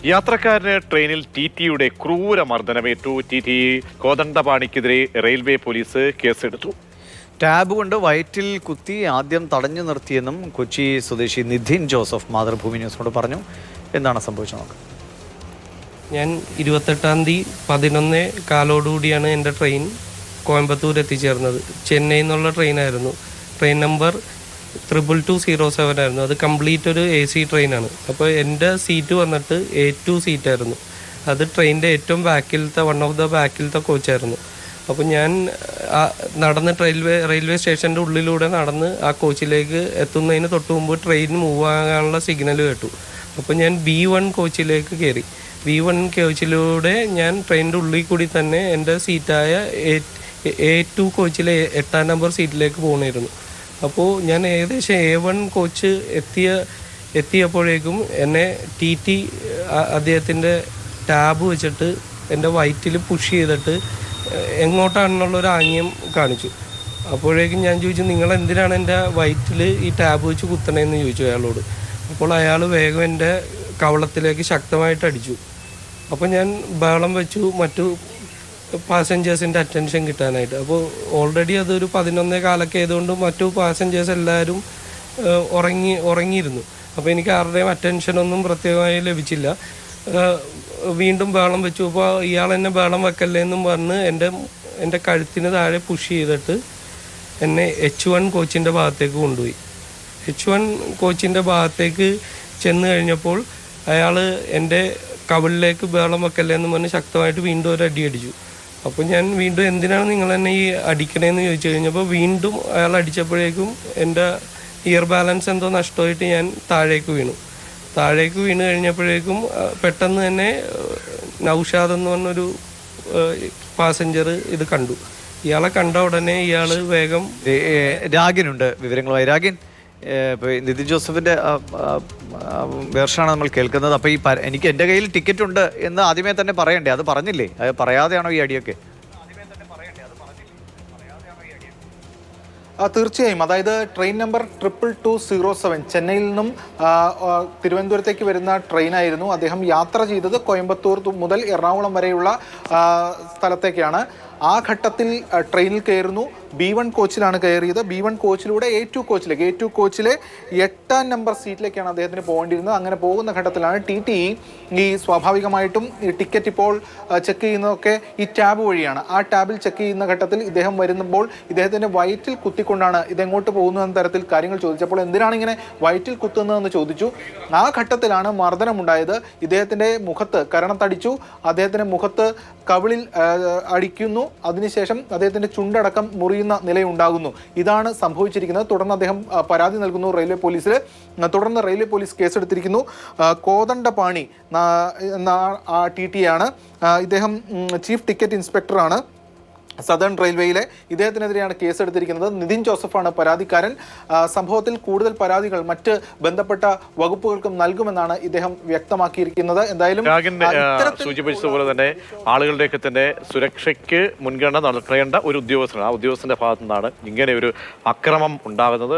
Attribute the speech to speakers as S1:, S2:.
S1: യാത്രക്കാരന് ട്രെയിനിൽ ടിടിയുടെ ക്രൂര മർദ്ദനമേറ്റു. TT കോദണ്ഡപാണിക്കെതിരെ railway police കേസെടുത്തു.
S2: ടാബ് കൊണ്ട് വയറ്റിൽ കുത്തി ആദ്യം തടഞ്ഞു നിർത്തിയെന്നും കൊച്ചി സ്വദേശി നിധിൻ ജോസഫ് മാതൃഭൂമി ന്യൂസിനോട് പറഞ്ഞു. എന്താണ് സംഭവിച്ചത് നോക്കാം.
S3: ഞാൻ 28-ാം തീയതി 11:15 എൻ്റെ ട്രെയിൻ കോയമ്പത്തൂർ എത്തിച്ചേർന്നത്. ചെന്നൈയിൽ നിന്നുള്ള ട്രെയിനായിരുന്നു. ട്രെയിൻ നമ്പർ 22207 ആയിരുന്നു. അത് കംപ്ലീറ്റ് ഒരു AC ട്രെയിനാണ്. അപ്പോൾ എൻ്റെ സീറ്റ് വന്നിട്ട് A2 സീറ്റായിരുന്നു. അത് ട്രെയിനിൻ്റെ ഏറ്റവും ബാക്കിലത്തെ വൺ ഓഫ് ദ ബാക്കിലത്തെ കോച്ചായിരുന്നു. അപ്പോൾ ഞാൻ നടന്ന് റെയിൽവേ സ്റ്റേഷൻ്റെ ഉള്ളിലൂടെ നടന്ന് ആ കോച്ചിലേക്ക് എത്തുന്നതിന് തൊട്ട് മുമ്പ് ട്രെയിൻ മൂവ് ആകാനുള്ള സിഗ്നൽ കേട്ടു. അപ്പോൾ ഞാൻ B1 കോച്ചിലേക്ക് കയറി. B1 കോച്ചിലൂടെ ഞാൻ ട്രെയിനിൻ്റെ ഉള്ളിൽ കൂടി തന്നെ എൻ്റെ സീറ്റായ A2 കോച്ചിലെ 8-ാം നമ്പർ സീറ്റിലേക്ക് പോകണമായിരുന്നു. അപ്പോൾ ഞാൻ ഏകദേശം A1 കോച്ച് എത്തിയപ്പോഴേക്കും എന്നെ TT അദ്ദേഹത്തിൻ്റെ ടാബ് വെച്ചിട്ട് എൻ്റെ വയറ്റിൽ പുഷ് ചെയ്തിട്ട് എങ്ങോട്ടാണെന്നുള്ളൊരു ആംഗ്യം കാണിച്ചു. അപ്പോഴേക്കും ഞാൻ ചോദിച്ചു, നിങ്ങൾ എന്തിനാണ് എൻ്റെ വയറ്റിൽ ഈ ടാബ് വെച്ച് കുത്തണേന്ന് ചോദിച്ചു അയാളോട്. അപ്പോൾ അയാൾ വേഗം എൻ്റെ കവളത്തിലേക്ക് ശക്തമായിട്ട് അടിച്ചു. അപ്പോൾ ഞാൻ ബഹളം വെച്ചു മറ്റു പാസഞ്ചേഴ്സിൻ്റെ അറ്റൻഷൻ കിട്ടാനായിട്ട്. അപ്പോൾ ഓൾറെഡി അതൊരു 11:15 ആയതുകൊണ്ട് മറ്റു പാസഞ്ചേഴ്സ് എല്ലാവരും ഉറങ്ങിയിരുന്നു. അപ്പോൾ എനിക്ക് ആരുടെയും അറ്റൻഷനൊന്നും പ്രത്യേകമായി ലഭിച്ചില്ല. വീണ്ടും ബഹളം വെച്ചു. അപ്പോൾ ഇയാൾ എന്നെ ബഹളം വെക്കല്ലേ എന്നും പറഞ്ഞ് എൻ്റെ കഴുത്തിന് താഴെ പുഷ് ചെയ്തിട്ട് എന്നെ H1 കോച്ചിൻ്റെ ഭാഗത്തേക്ക് കൊണ്ടുപോയി. H1 കോച്ചിൻ്റെ ഭാഗത്തേക്ക് ചെന്ന് കഴിഞ്ഞപ്പോൾ അയാൾ എൻ്റെ കവിളിലേക്ക് ബഹളം വെക്കല്ലേ എന്ന് പറഞ്ഞ് ശക്തമായിട്ട് വീണ്ടും ഒരു അടി അടിച്ചു. അപ്പോൾ ഞാൻ വീണ്ടും എന്തിനാണ് നിങ്ങൾ എന്നെ ഈ അടിക്കണേന്ന് ചോദിച്ചു കഴിഞ്ഞപ്പോൾ വീണ്ടും അയാൾ അടിച്ചപ്പോഴേക്കും എൻ്റെ ഇയർ ബാലൻസ് എന്തോ നഷ്ടമായിട്ട് ഞാൻ താഴേക്ക് വീണ് കഴിഞ്ഞപ്പോഴേക്കും പെട്ടെന്ന് തന്നെ നൗഷാദ് എന്ന് പറഞ്ഞൊരു പാസഞ്ചർ ഇത് കണ്ടു. ഇയാളെ കണ്ട ഉടനെ ഇയാൾ വേഗം
S2: രാഗിനുണ്ട് വിവരങ്ങളുമായി. രാഗിൻ, ഇപ്പോൾ നിധിൻ ജോസഫിൻ്റെ വേർഷനാണ് നമ്മൾ കേൾക്കുന്നത്. അപ്പോൾ എനിക്ക് എൻ്റെ കയ്യിൽ ടിക്കറ്റ് ഉണ്ട് എന്ന് ആദ്യമേ തന്നെ പറയണ്ടേ? അത് പറഞ്ഞില്ലേ? അത് പറയാതെയാണോ ഈ അടിയൊക്കെ?
S4: തീർച്ചയായും. അതായത് ട്രെയിൻ നമ്പർ 22207 ചെന്നൈയിൽ നിന്നും തിരുവനന്തപുരത്തേക്ക് വരുന്ന ട്രെയിനായിരുന്നു. അദ്ദേഹം യാത്ര ചെയ്തത് കോയമ്പത്തൂർ മുതൽ എറണാകുളം വരെയുള്ള സ്ഥലത്തേക്കാണ്. ആ ഘട്ടത്തിൽ ട്രെയിനിൽ കയറുന്നു. B1 കോച്ചിലാണ് കയറിയത്. B1 കോച്ചിലൂടെ A2 കോച്ചിലെ 8-ാം നമ്പർ സീറ്റിലേക്കാണ് അദ്ദേഹത്തിന് പോകേണ്ടിയിരുന്നത്. അങ്ങനെ പോകുന്ന ഘട്ടത്തിലാണ് TT ഈ സ്വാഭാവികമായിട്ടും ഈ ടിക്കറ്റ് ഇപ്പോൾ ചെക്ക് ചെയ്യുന്നതൊക്കെ ഈ ടാബ് വഴിയാണ്. ആ ടാബിൽ ചെക്ക് ചെയ്യുന്ന ഘട്ടത്തിൽ ഇദ്ദേഹം വരുമ്പോൾ ഇദ്ദേഹത്തിൻ്റെ വയറ്റിൽ കുത്തിക്കൊണ്ടാണ് ഇതെങ്ങോട്ട് പോകുന്നു എന്ന തരത്തിൽ കാര്യങ്ങൾ ചോദിച്ചപ്പോൾ എന്തിനാണ് ഇങ്ങനെ വയറ്റിൽ കുത്തുന്നതെന്ന് ചോദിച്ചു. ആ ഘട്ടത്തിലാണ് മർദ്ദനമുണ്ടായത്. ഇദ്ദേഹത്തിൻ്റെ മുഖത്ത് കരണത്തടിച്ചു. അദ്ദേഹത്തിൻ്റെ മുഖത്ത് കവിളിൽ അടിക്കുന്നു. അതിനുശേഷം അദ്ദേഹത്തിൻ്റെ ചുണ്ടടക്കം മുറിയുന്ന നിലയുണ്ടാകുന്നു. ഇതാണ് സംഭവിച്ചിരിക്കുന്നത്. തുടർന്ന് അദ്ദേഹം പരാതി നൽകുന്നു റെയിൽവേ പോലീസിൽ. തുടർന്ന് റെയിൽവേ പോലീസ് കേസെടുത്തിരിക്കുന്നു. കോദണ്ഡപാണി എന്ന TT ആണ്. ഇദ്ദേഹം ചീഫ് ടിക്കറ്റ് ഇൻസ്പെക്ടറാണ് സദേൺ റെയിൽവേയിലെ. ഇദ്ദേഹത്തിനെതിരെയാണ് കേസെടുത്തിരിക്കുന്നത്. നിധിൻ ജോസഫാണ് പരാതിക്കാരൻ. സംഭവത്തിൽ കൂടുതൽ പരാതികൾ മറ്റ് ബന്ധപ്പെട്ട വകുപ്പുകൾക്കും നൽകുമെന്നാണ് ഇദ്ദേഹം വ്യക്തമാക്കിയിരിക്കുന്നത്. എന്തായാലും
S1: സൂചിപ്പിച്ചതുപോലെ തന്നെ ആളുകളുടെയൊക്കെ തന്നെ സുരക്ഷയ്ക്ക് മുൻഗണന നൽകേണ്ട ഒരു ഉദ്യോഗസ്ഥനാണ്. ആ ഉദ്യോഗസ്ഥന്റെ ഭാഗത്തു നിന്നാണ് ഇങ്ങനെ ഒരു അക്രമം ഉണ്ടാകുന്നത്.